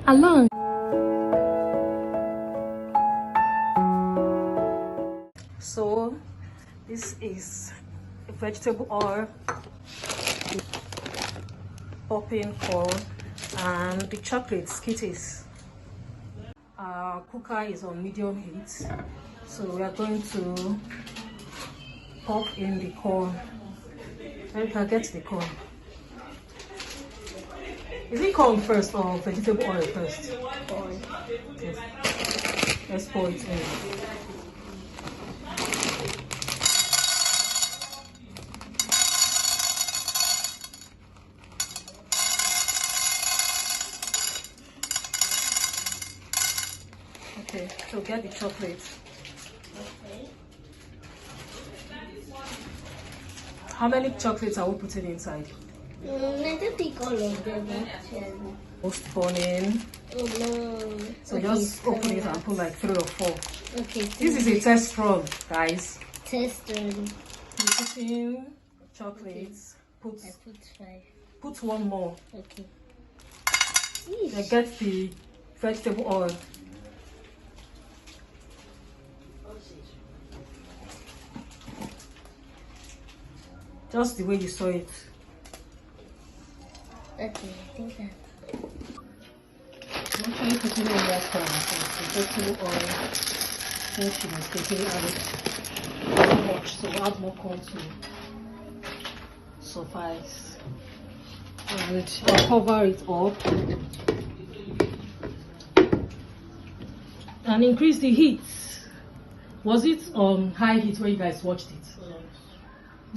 along. So this is vegetable oil, popping corn, and the chocolate Skittles. Our cooker is on medium heat, so we are going to pop in the corn. Erica, get the corn. Is it corn first or vegetable oil first? Corn. Yes. Let's pour it in. Okay, so get the chocolate. Okay. How many chocolates are we putting inside? I don't think all of them actually. Most burning. Oh no. So Okay, just open it so and put like 3 or 4. Okay. This is a test run, guys. Test run. You put in chocolates. I put 5. Put one more. Okay. Then get the vegetable oil. Just the way you saw it. Okay, I think that. I'm trying to put in more corn. So vegetable oil. Since you mistakenly added too much, so we'll add more corn to suffice. And I'll cover it up and increase the heat. Was it on high heat when you guys watched it?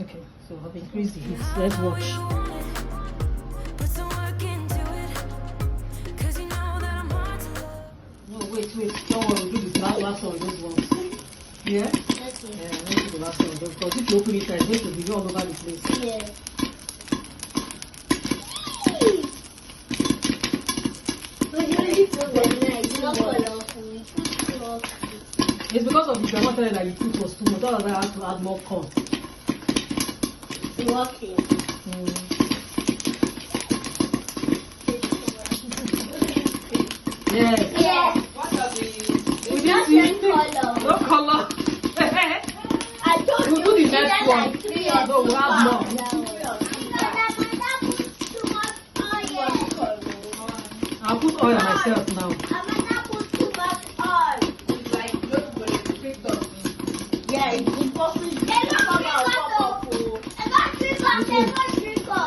Okay, so I've increased the heat. Let's watch. No, wait, don't worry, do the last one, those ones. Yeah? Okay. Yeah, let's do the last one, because if you open it, it's going to be all over the place. Yeah. But you really feel very nice. Not colorful. It's because of the grandma telling that you put was too much. That's why I have to add more corn. Working. Yes. Yeah. What are the It's not the color. No color. I told We'll you do the we next needed one. like 3 or No, we'll 2 have more. I'll put oil myself now. Yeah, it's impossible.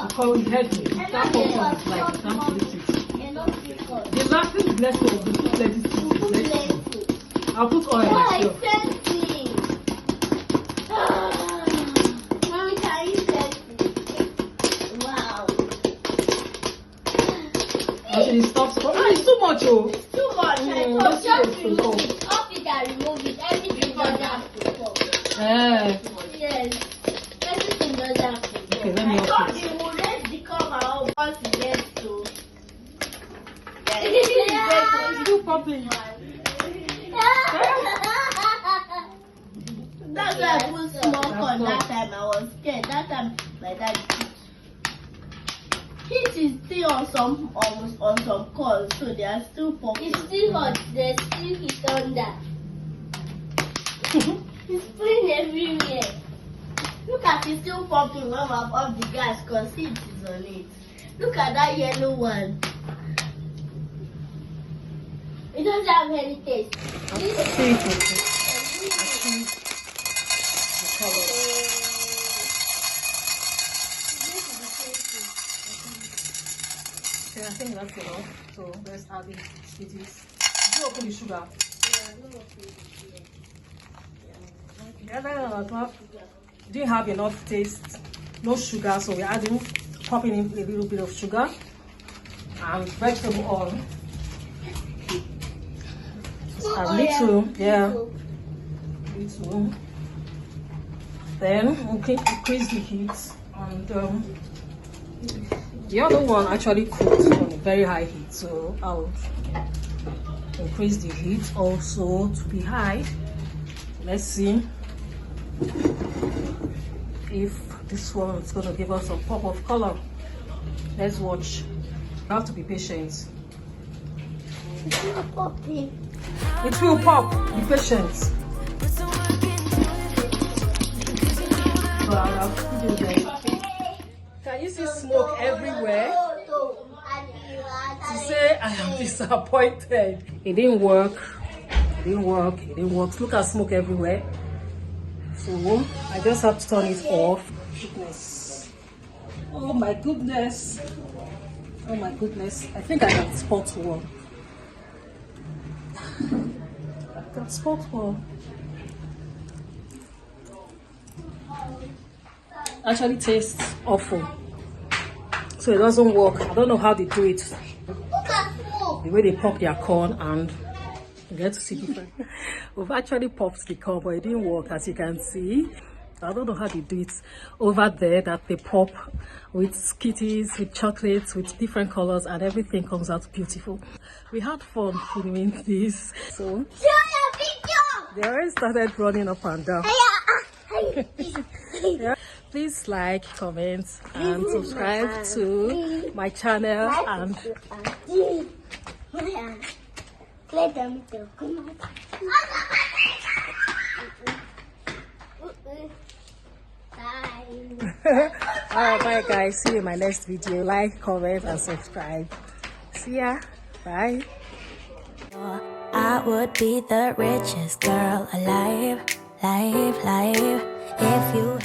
Because it hurt me. That popcorn is like, I can't eat it. The last thing is left over. The food lettuce. I'll put oil myself. Actually, stop. It's too much, oh. Too much. Let's Just see remove what's it. Off it and remove it. Everything doesn't have to fall. Eh. Yes. Everything doesn't have to fall. Okay, let me I off thought it. you would let the cover off once it gets to. It's still popping. That's why I put small corn that time. I was scared. That time my dad heat is still on some corn, so they are still popping. It's still hot. There's still heat under. It's spraying everywhere. Look at it still popping when we're off the gas because heat is on it. Look at that yellow one. It doesn't have any taste. Okay, I think that's enough. So let's add the sweeties. Did you open the sugar? Yeah, no. Didn't have enough taste. No sugar, so we're adding, popping in a little bit of sugar and vegetable oil. A little, yeah. Little. Then we can increase the heat, and the other one actually cooked on a very high heat, so I'll increase the heat also to be high. Let's see if this one is going to give us a pop of color. Let's watch. You have to be patient. It's not popping. It will pop. Be patient. Can you see smoke everywhere? To say I am disappointed. It didn't work. It didn't work. It didn't work. Look at smoke everywhere. So I just have to turn it off. Goodness. Oh my goodness. Oh my goodness. I think I got spot one. I got spot one. Actually tastes awful. So it doesn't work. I don't know how they do it. Look at smoke. The way they pop their corn, and you get to see different. We've actually popped the corn, but it didn't work, as you can see. I don't know how they do it over there, that they pop with kitties, with chocolates, with different colors, and everything comes out beautiful. We had fun filming this. So they already started running up and down. Yeah. Please like, comment, and subscribe to my channel. And alright, bye guys. See you in my next video. Like, comment, and subscribe. See ya. Bye. I would be the richest girl alive, if you